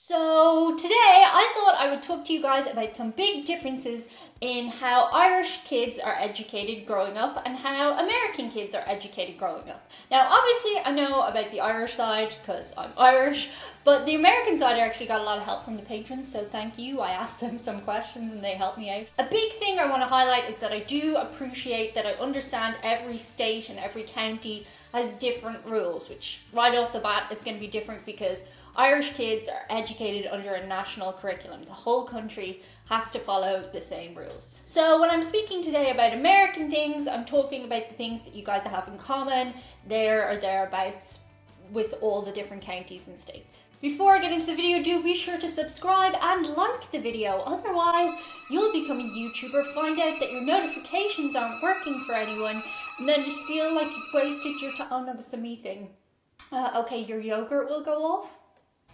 So today I thought I would talk to you guys about some big differences in how Irish kids are educated growing up and how American kids are educated growing up. Now obviously I know about the Irish side because I'm Irish, but the American side I actually got a lot of help from the patrons, so thank you. I asked them some questions and they helped me out. A big thing I want to highlight is that I do appreciate that I understand every state and every county has different rules, which right off the bat is going to be different because Irish kids are educated under a national curriculum. The whole country has to follow the same rules. So when I'm speaking today about American things, I'm talking about the things that you guys have in common, there or thereabouts, with all the different counties and states. Before I get into the video, do be sure to subscribe and like the video, otherwise you'll become a YouTuber, find out that your notifications aren't working for anyone, and then just feel like you've wasted your time. Oh no, that's a me thing. Okay, your yogurt will go off.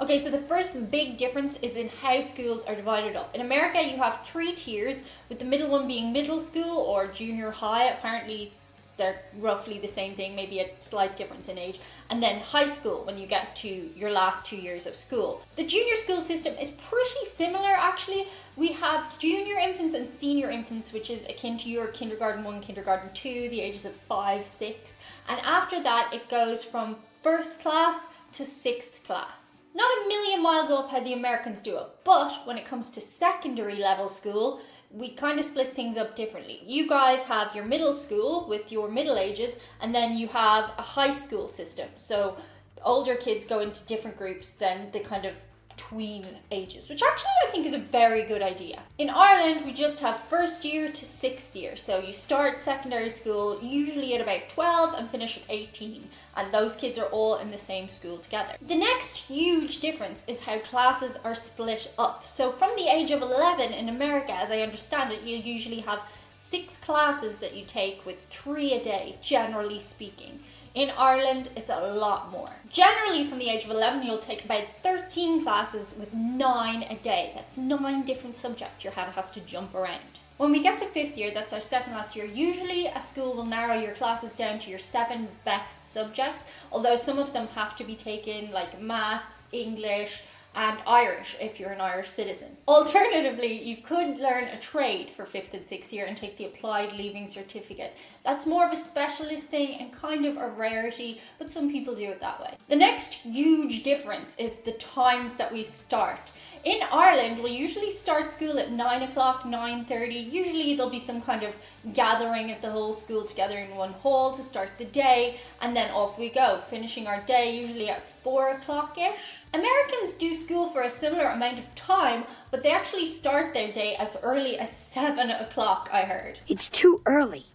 Okay, so the first big difference is in how schools are divided up. In America, you have 3 tiers, with the middle one being middle school or junior high. Apparently, they're roughly the same thing, maybe a slight difference in age. And then high school, when you get to your last 2 years of school. The junior school system is pretty similar, actually. We have junior infants and senior infants, which is akin to your kindergarten 1, kindergarten 2, the ages of 5, 6. And after that, it goes from first class to 6th class. Not a million miles off how the Americans do it, but when it comes to secondary level school, we kind of split things up differently. You guys have your middle school with your middle ages, and then you have a high school system. So older kids go into different groups than the kind of tween ages, which actually I think is a very good idea. In Ireland, we just have first year to 6th year. So you start secondary school usually at about 12 and finish at 18. And those kids are all in the same school together. The next huge difference is how classes are split up. So from the age of 11 in America, as I understand it, you usually have 6 classes that you take with 3 a day, generally speaking. In Ireland, it's a lot more. Generally, from the age of 11, you'll take about 13 classes with 9 a day. That's 9 different subjects your head has to jump around. When we get to 5th year, that's our second last year, usually a school will narrow your classes down to your 7 best subjects, although some of them have to be taken, like maths, English, and Irish if you're an Irish citizen. Alternatively, you could learn a trade for 5th and 6th year and take the applied leaving certificate. That's more of a specialist thing and kind of a rarity, but some people do it that way. The next huge difference is the times that we start. In Ireland, we usually start school at 9 o'clock, 9:30. Usually there'll be some kind of gathering of the whole school together in one hall to start the day, and then off we go, finishing our day usually at 4 o'clock-ish. Americans do school for a similar amount of time, but they actually start their day as early as 7 o'clock, I heard. It's too early.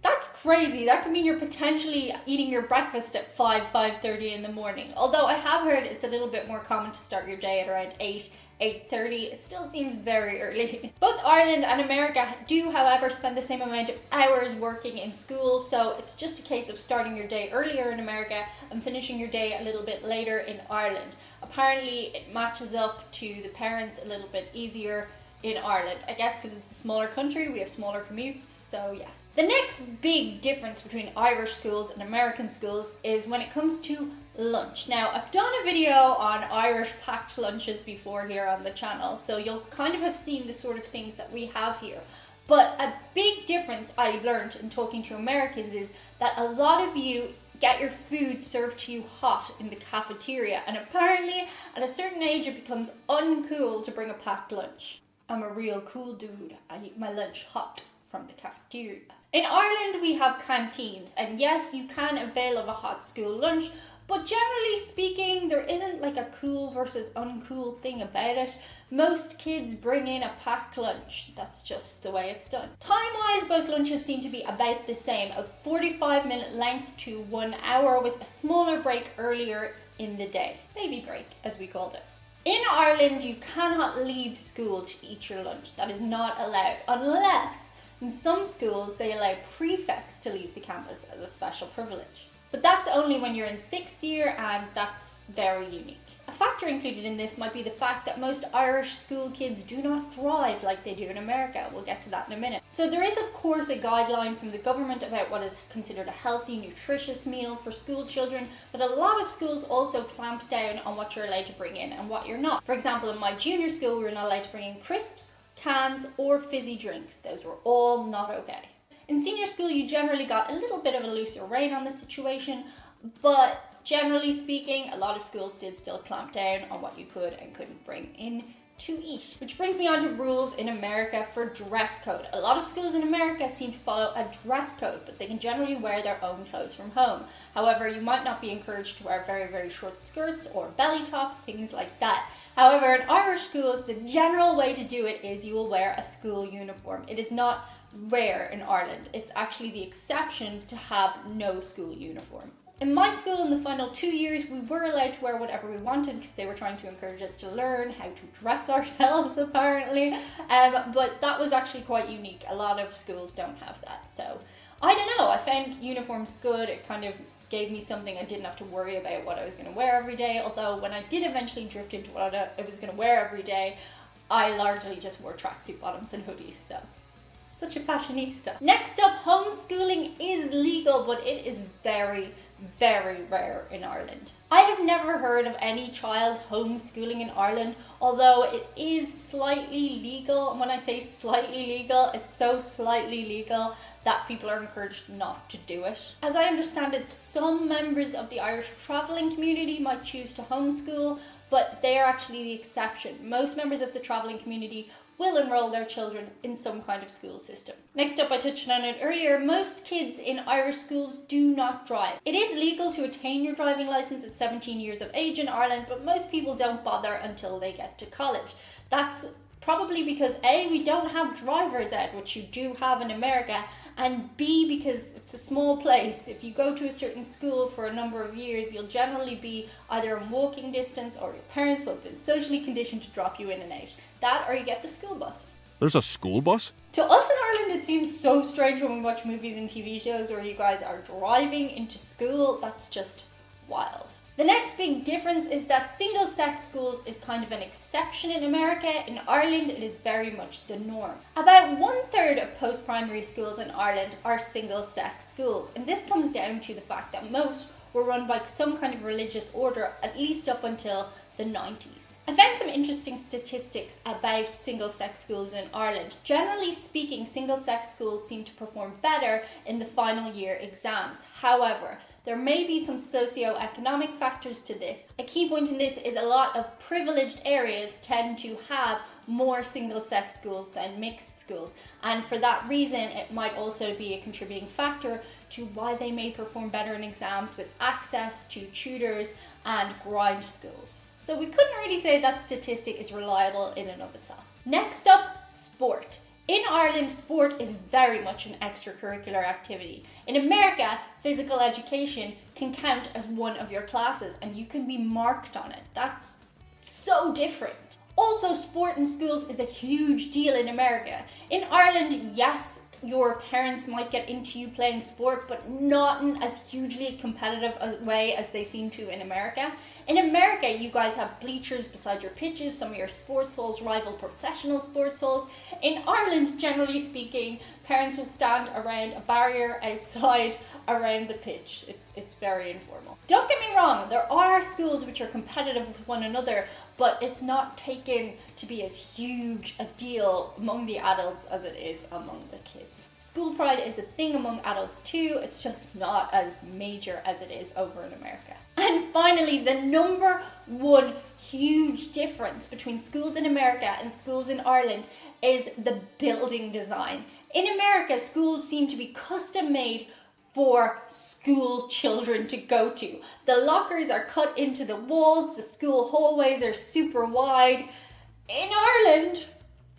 That's crazy. That could mean you're potentially eating your breakfast at 5:30 in the morning. Although I have heard it's a little bit more common to start your day at around 8:30. It still seems very early. Both Ireland and America do, however, spend the same amount of hours working in school, so it's just a case of starting your day earlier in America and finishing your day a little bit later in Ireland. Apparently, it matches up to the parents a little bit easier in Ireland. I guess because it's a smaller country, we have smaller commutes, so yeah. The next big difference between Irish schools and American schools is when it comes to lunch. Now, I've done a video on Irish packed lunches before here on the channel, so you'll kind of have seen the sort of things that we have here. But a big difference I've learned in talking to Americans is that a lot of you get your food served to you hot in the cafeteria, and apparently at a certain age it becomes uncool to bring a packed lunch. I'm a real cool dude. I eat my lunch hot from the cafeteria. In Ireland, we have canteens, and yes, you can avail of a hot school lunch, but generally speaking, there isn't like a cool versus uncool thing about it. Most kids bring in a packed lunch. That's just the way it's done. Time-wise, both lunches seem to be about the same, a 45-minute length to 1 hour with a smaller break earlier in the day. Baby break, as we called it. In Ireland, you cannot leave school to eat your lunch. That is not allowed, unless in some schools they allow prefects to leave the campus as a special privilege. But that's only when you're in 6th year, and that's very unique. A factor included in this might be the fact that most Irish school kids do not drive like they do in America. We'll get to that in a minute. So there is of course a guideline from the government about what is considered a healthy, nutritious meal for school children, but a lot of schools also clamp down on what you're allowed to bring in and what you're not. For example, in my junior school we were not allowed to bring in crisps, cans or fizzy drinks. Those were all not okay. In senior school you generally got a little bit of a looser rein on the situation, but generally speaking, a lot of schools did still clamp down on what you could and couldn't bring in to eat. Which brings me on to rules in America for dress code. A lot of schools in America seem to follow a dress code, but they can generally wear their own clothes from home. However, you might not be encouraged to wear very, very short skirts or belly tops, things like that. However, in Irish schools, the general way to do it is you will wear a school uniform. It is not rare in Ireland. It's actually the exception to have no school uniform. In my school, in the final 2 years, we were allowed to wear whatever we wanted because they were trying to encourage us to learn how to dress ourselves, apparently. But that was actually quite unique. A lot of schools don't have that. So, I don't know. I found uniforms good. It kind of gave me something I didn't have to worry about what I was going to wear every day. Although, when I did eventually drift into what I was going to wear every day, I largely just wore tracksuit bottoms and hoodies, so... Such a fashionista. Next up, homeschooling is legal, but it is very, very rare in Ireland. I have never heard of any child homeschooling in Ireland, although it is slightly legal. And when I say slightly legal, it's so slightly legal that people are encouraged not to do it. As I understand it, some members of the Irish travelling community might choose to homeschool, but they are actually the exception. Most members of the travelling community will enroll their children in some kind of school system. Next up, I touched on it earlier, most kids in Irish schools do not drive. It is legal to attain your driving licence at 17 years of age in Ireland, but most people don't bother until they get to college. That's probably because A, we don't have driver's ed, which you do have in America, and B, because it's a small place. If you go to a certain school for a number of years, you'll generally be either in walking distance or your parents will have been socially conditioned to drop you in and out. That or you get the school bus. There's a school bus? To us in Ireland, it seems so strange when we watch movies and TV shows where you guys are driving into school. That's just wild. The next big difference is that single-sex schools is kind of an exception in America. In Ireland, it is very much the norm. About 1/3 of post-primary schools in Ireland are single-sex schools, and this comes down to the fact that most were run by some kind of religious order, at least up until the 90s. I found some interesting statistics about single-sex schools in Ireland. Generally speaking, single-sex schools seem to perform better in the final year exams. However, there may be some socio-economic factors to this. A key point in this is a lot of privileged areas tend to have more single-sex schools than mixed schools. And for that reason, it might also be a contributing factor to why they may perform better in exams with access to tutors and grind schools. So we couldn't really say that statistic is reliable in and of itself. Next up, sport. In Ireland, sport is very much an extracurricular activity. In America, physical education can count as one of your classes and you can be marked on it. That's so different. Also, sport in schools is a huge deal in America. In Ireland, yes, your parents might get into you playing sport, but not in as hugely competitive a way as they seem to in America. In America, you guys have bleachers beside your pitches. Some of your sports halls rival professional sports halls. In Ireland, generally speaking, parents will stand around a barrier outside around the pitch. It's very informal. Don't get me wrong, there are schools which are competitive with one another, but it's not taken to be as huge a deal among the adults as it is among the kids. School pride is a thing among adults too, it's just not as major as it is over in America. And finally, the number one huge difference between schools in America and schools in Ireland is the building design. In America, schools seem to be custom made for school children to go to. The lockers are cut into the walls, the school hallways are super wide. In Ireland,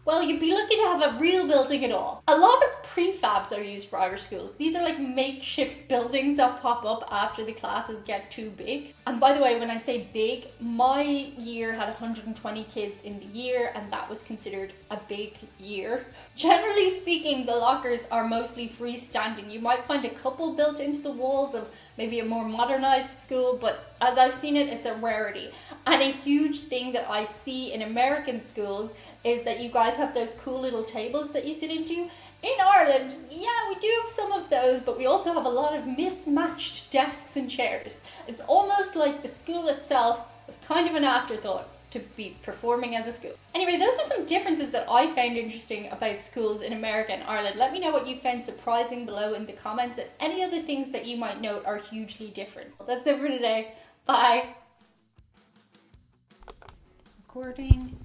Well, you'd be lucky to have a real building at all. A lot of prefabs are used for Irish schools. These are like makeshift buildings that pop up after the classes get too big. And by the way, when I say big, my year had 120 kids in the year, and that was considered a big year. Generally speaking, the lockers are mostly freestanding. You might find a couple built into the walls of maybe a more modernized school, but as I've seen it, it's a rarity. And a huge thing that I see in American schools is that you guys have those cool little tables that you sit into. In Ireland, yeah, we do have some of those, but we also have a lot of mismatched desks and chairs. It's almost like the school itself was kind of an afterthought to be performing as a school. Anyway, those are some differences that I found interesting about schools in America and Ireland. Let me know what you found surprising below in the comments, and any other things that you might note are hugely different. That's it for today. Bye. Recording.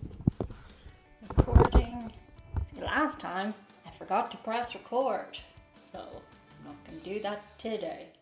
Last time I forgot to press record, so I'm not going to do that today.